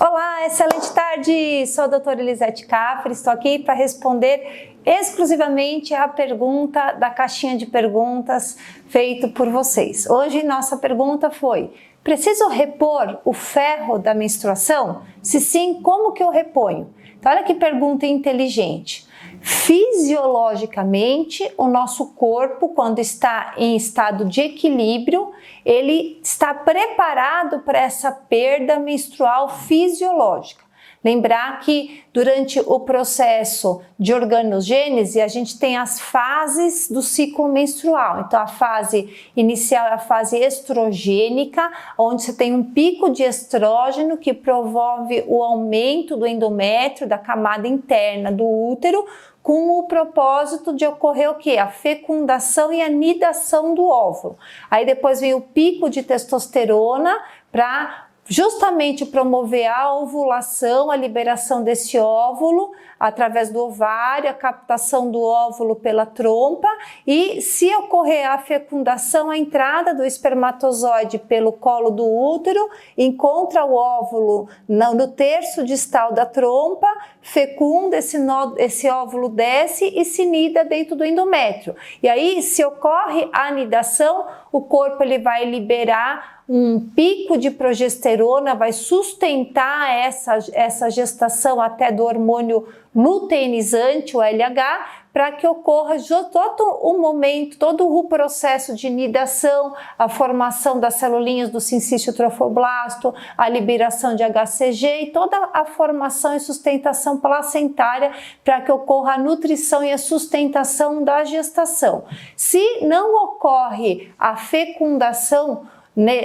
Olá, excelente tarde! Sou a doutora Elisete Cafre, estou aqui para responder exclusivamente a pergunta da caixinha de perguntas feita por vocês. Hoje nossa pergunta foi: preciso repor o ferro da menstruação? Se sim, como que eu reponho? Então olha que pergunta inteligente. Fisiologicamente, o nosso corpo, quando está em estado de equilíbrio, ele está preparado para essa perda menstrual fisiológica. Lembrar que durante o processo de organogênese a gente tem as fases do ciclo menstrual. Então a fase inicial é a fase estrogênica, onde você tem um pico de estrógeno que promove o aumento do endométrio, da camada interna do útero, com o propósito de ocorrer o quê? A fecundação e a nidação do óvulo. Aí depois vem o pico de testosterona para justamente promover a ovulação, a liberação desse óvulo através do ovário, a captação do óvulo pela trompa e, se ocorrer a fecundação, a entrada do espermatozoide pelo colo do útero, encontra o óvulo no terço distal da trompa, fecunda, esse óvulo desce e se nida dentro do endométrio. E aí, se ocorre a anidação, o corpo ele vai liberar um pico de progesterona, vai sustentar essa gestação até do hormônio luteinizante, o LH, para que ocorra todo o momento, todo o processo de nidação, a formação das celulinhas do sincício trofoblasto, a liberação de HCG e toda a formação e sustentação placentária para que ocorra a nutrição e a sustentação da gestação. Se não ocorre a fecundação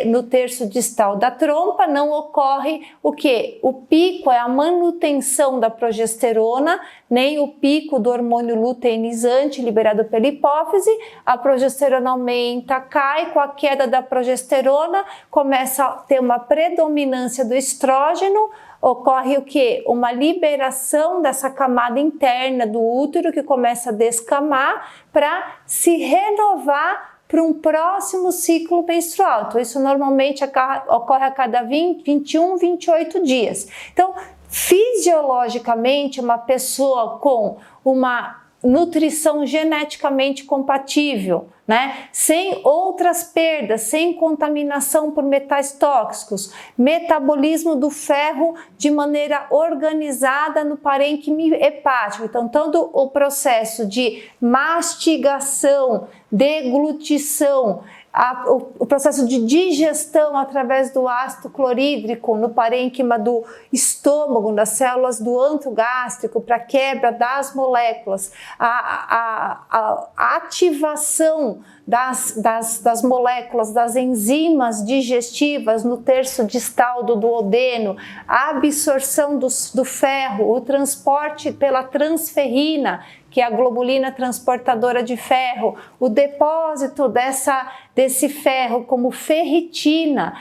no terço distal da trompa, não ocorre o que? O pico é a manutenção da progesterona, nem o pico do hormônio luteinizante liberado pela hipófise. A progesterona aumenta, cai, com a queda da progesterona começa a ter uma predominância do estrógeno. Ocorre o que? Uma liberação dessa camada interna do útero que começa a descamar para se renovar para um próximo ciclo menstrual. Então isso normalmente ocorre a cada 21, 28 dias. Então, fisiologicamente, uma pessoa com uma nutrição geneticamente compatível, sem outras perdas, sem contaminação por metais tóxicos, metabolismo do ferro de maneira organizada no parênquima hepático. Então, todo o processo de mastigação, deglutição, o processo de digestão através do ácido clorídrico no parênquima do estômago, das células do antro gástrico, para quebra das moléculas, a ativação das moléculas, das enzimas digestivas no terço distal do duodeno, a absorção do ferro, o transporte pela transferrina, que é a globulina transportadora de ferro, o depósito desse ferro como ferritina,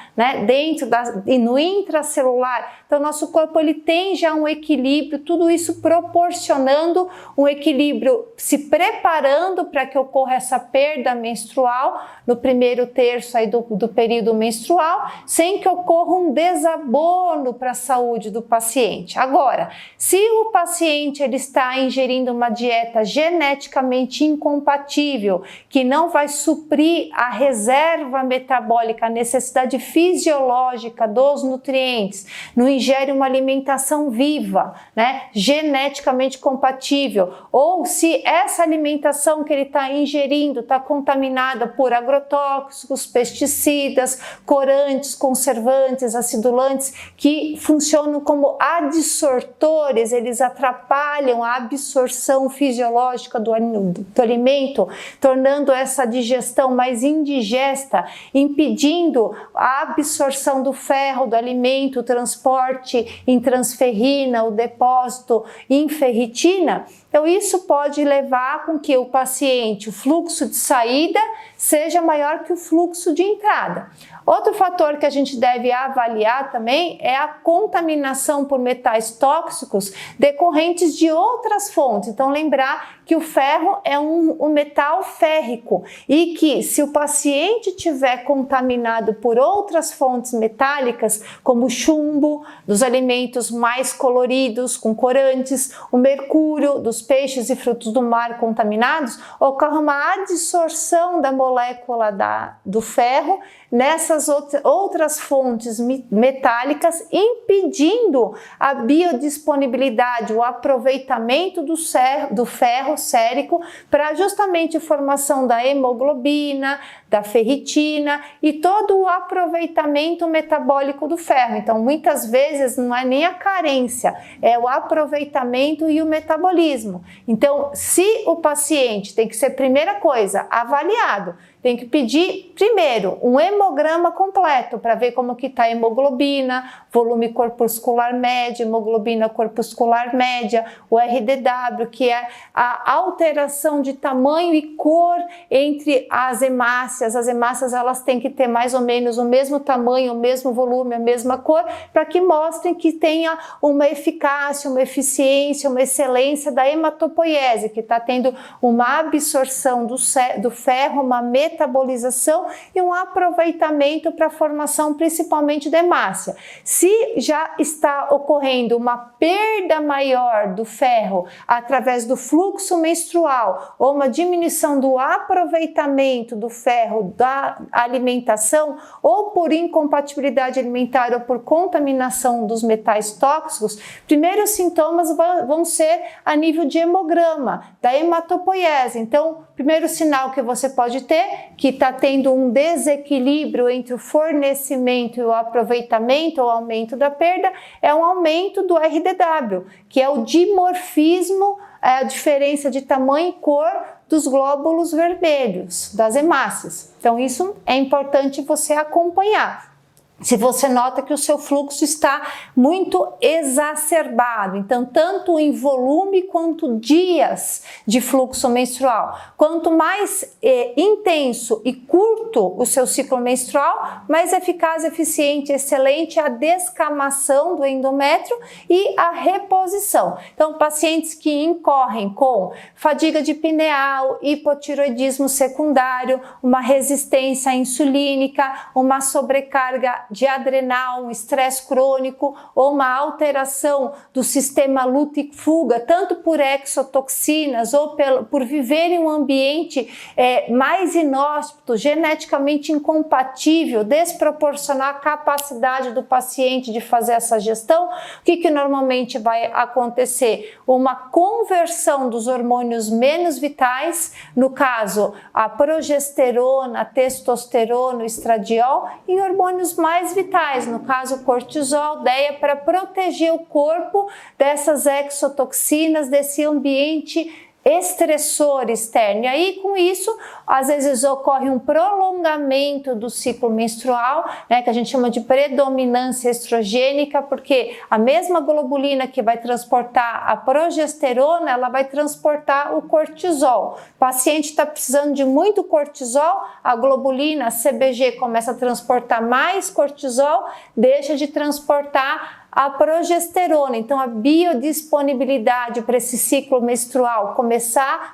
dentro e no intracelular. Então, nosso corpo ele tem já um equilíbrio, tudo isso proporcionando um equilíbrio, se preparando para que ocorra essa perda menstrual no primeiro terço aí do período menstrual, sem que ocorra um desabono para a saúde do paciente. Agora, se o paciente ele está ingerindo uma dieta geneticamente incompatível, que não vai suprir a reserva metabólica, a necessidade fisiológica dos nutrientes, não ingere uma alimentação viva, geneticamente compatível, ou se essa alimentação que ele está ingerindo está contaminada por agrotóxicos, pesticidas, corantes, conservantes, acidulantes, que funcionam como adsortores, eles atrapalham a absorção fisiológica do alimento, tornando essa digestão mais indigesta, impedindo a absorção do ferro do alimento, o transporte em transferrina, o depósito em ferritina. Então isso pode levar com que o paciente, o fluxo de saída seja maior que o fluxo de entrada. Outro fator que a gente deve avaliar também é a contaminação por metais tóxicos decorrentes de outras fontes. Então lembrar que o ferro é um metal férrico e que se o paciente tiver contaminado por outras fontes metálicas, como o chumbo, dos alimentos mais coloridos, com corantes, o mercúrio, dos peixes e frutos do mar contaminados, ocorre uma adsorção da molécula do ferro nessas outras fontes metálicas, impedindo a biodisponibilidade, o aproveitamento do ferro sérico para justamente a formação da hemoglobina, da ferritina e todo o aproveitamento metabólico do ferro. Então, muitas vezes não é nem a carência, é o aproveitamento e o metabolismo. Então, se o paciente tem que ser, primeira coisa, avaliado, tem que pedir primeiro um hemograma completo para ver como que está a hemoglobina, volume corpuscular médio, hemoglobina corpuscular média, o RDW, que é a alteração de tamanho e cor entre as hemácias. As hemácias elas têm que ter mais ou menos o mesmo tamanho, o mesmo volume, a mesma cor, para que mostrem que tenha uma eficácia, uma eficiência, uma excelência da hematopoiese, que está tendo uma absorção do ferro, uma metabolização e um aproveitamento para a formação principalmente da hemácia. Se já está ocorrendo uma perda maior do ferro através do fluxo menstrual ou uma diminuição do aproveitamento do ferro da alimentação ou por incompatibilidade alimentar ou por contaminação dos metais tóxicos, primeiros sintomas vão ser a nível de hemograma, da hematopoiese. Então, primeiro sinal que você pode ter, que está tendo um desequilíbrio entre o fornecimento e o aproveitamento ou aumento da perda, é um aumento do RDW, que é o dimorfismo, a diferença de tamanho e cor dos glóbulos vermelhos, das hemácias. Então isso é importante você acompanhar. Se você nota que o seu fluxo está muito exacerbado, então tanto em volume quanto dias de fluxo menstrual, quanto mais intenso e curto o seu ciclo menstrual, mais eficaz, eficiente, excelente a descamação do endométrio e a reposição. Então pacientes que incorrem com fadiga de pineal, hipotiroidismo secundário, uma resistência insulínica, uma sobrecarga de adrenal, um estresse crônico ou uma alteração do sistema luta e fuga, tanto por exotoxinas ou por viver em um ambiente mais inóspito, geneticamente incompatível, desproporcionar a capacidade do paciente de fazer essa gestão, o que normalmente vai acontecer? Uma conversão dos hormônios menos vitais, no caso a progesterona, a testosterona, o estradiol, em hormônios mais vitais, no caso cortisol, DEA, para proteger o corpo dessas exotoxinas, desse ambiente estressor externo. E aí, com isso, às vezes ocorre um prolongamento do ciclo menstrual, né, que a gente chama de predominância estrogênica, porque a mesma globulina que vai transportar a progesterona, ela vai transportar o cortisol. O paciente está precisando de muito cortisol, a globulina, a CBG, começa a transportar mais cortisol, deixa de transportar a progesterona. Então a biodisponibilidade para esse ciclo menstrual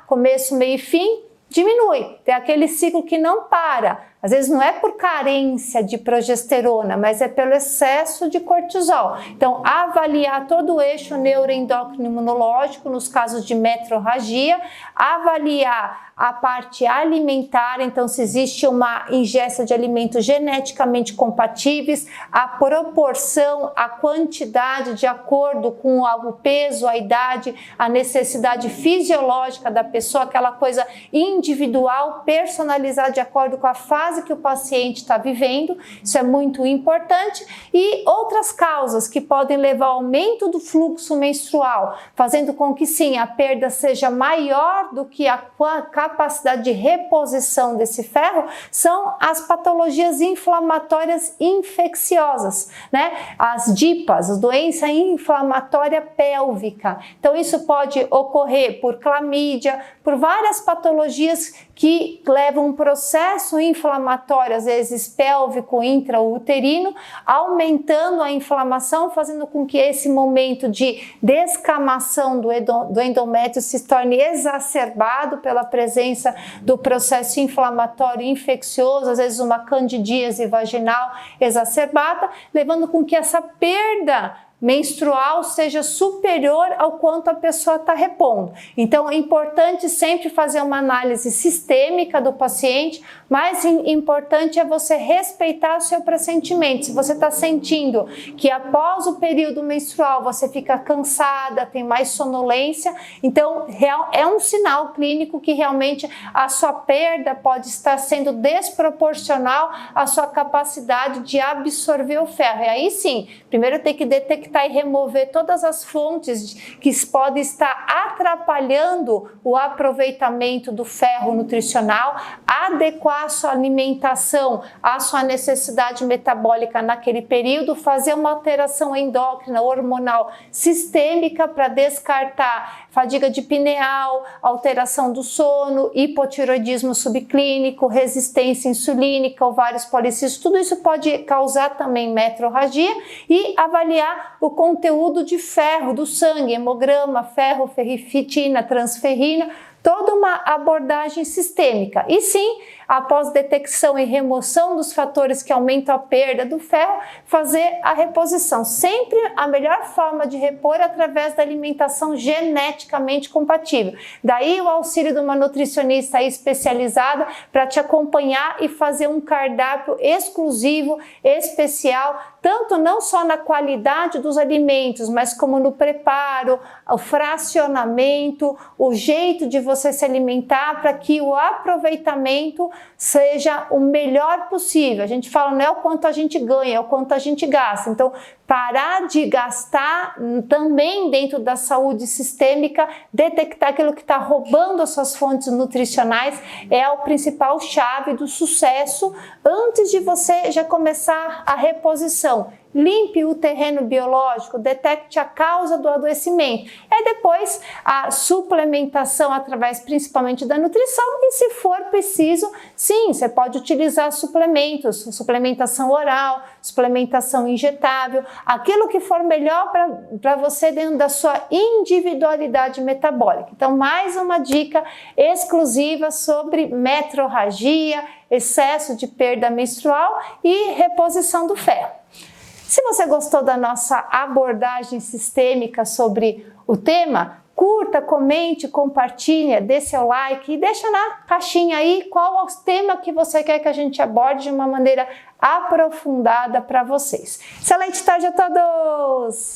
começo, meio e fim, diminui. Tem aquele ciclo que não para. Às vezes não é por carência de progesterona, mas é pelo excesso de cortisol. Então, avaliar todo o eixo neuroendócrino imunológico nos casos de metrorragia, avaliar a parte alimentar, então se existe uma ingesta de alimentos geneticamente compatíveis, a proporção, a quantidade de acordo com o peso, a idade, a necessidade fisiológica da pessoa, aquela coisa individual, personalizada de acordo com a fase fase que o paciente está vivendo, isso é muito importante, e outras causas que podem levar ao aumento do fluxo menstrual, fazendo com que sim, a perda seja maior do que a capacidade de reposição desse ferro, são as patologias inflamatórias infecciosas, né? As DIPAs, doença inflamatória pélvica. Então isso pode ocorrer por clamídia, por várias patologias que levam um processo inflamatório, às vezes pélvico, intrauterino, aumentando a inflamação, fazendo com que esse momento de descamação do endométrio se torne exacerbado pela presença do processo inflamatório infeccioso, às vezes uma candidíase vaginal exacerbada, levando com que essa perda menstrual seja superior ao quanto a pessoa está repondo. Então é importante sempre fazer uma análise sistêmica do paciente, mas importante é você respeitar o seu pressentimento. Se você está sentindo que após o período menstrual você fica cansada, tem mais sonolência, então é um sinal clínico que realmente a sua perda pode estar sendo desproporcional à sua capacidade de absorver o ferro. E aí sim, primeiro tem que detectar e remover todas as fontes que podem estar atrapalhando o aproveitamento do ferro nutricional, adequar a sua alimentação à sua necessidade metabólica naquele período, fazer uma alteração endócrina, hormonal, sistêmica para descartar fadiga de pineal, alteração do sono, hipotiroidismo subclínico, resistência insulínica, ovários policísticos, tudo isso pode causar também metrorragia, e avaliar o conteúdo de ferro do sangue, hemograma, ferro, ferritina, transferrina, toda uma abordagem sistêmica. E sim, após detecção e remoção dos fatores que aumentam a perda do ferro, fazer a reposição. Sempre a melhor forma de repor é através da alimentação geneticamente compatível. Daí o auxílio de uma nutricionista especializada para te acompanhar e fazer um cardápio exclusivo, especial, tanto não só na qualidade dos alimentos, mas como no preparo, o fracionamento, o jeito de você se alimentar para que o aproveitamento seja o melhor possível. A gente fala, não é o quanto a gente ganha, é o quanto a gente gasta. Então, parar de gastar também dentro da saúde sistêmica, detectar aquilo que está roubando as suas fontes nutricionais é o principal chave do sucesso antes de você já começar a reposição. Limpe o terreno biológico, detecte a causa do adoecimento. E depois a suplementação através principalmente da nutrição, e se for preciso, sim, você pode utilizar suplementos, suplementação oral, suplementação injetável, aquilo que for melhor para você dentro da sua individualidade metabólica. Então, mais uma dica exclusiva sobre metrorragia, excesso de perda menstrual e reposição do ferro. Se você gostou da nossa abordagem sistêmica sobre o tema, curta, comente, compartilhe, dê seu like e deixa na caixinha aí qual é o tema que você quer que a gente aborde de uma maneira aprofundada para vocês. Excelente tarde a todos!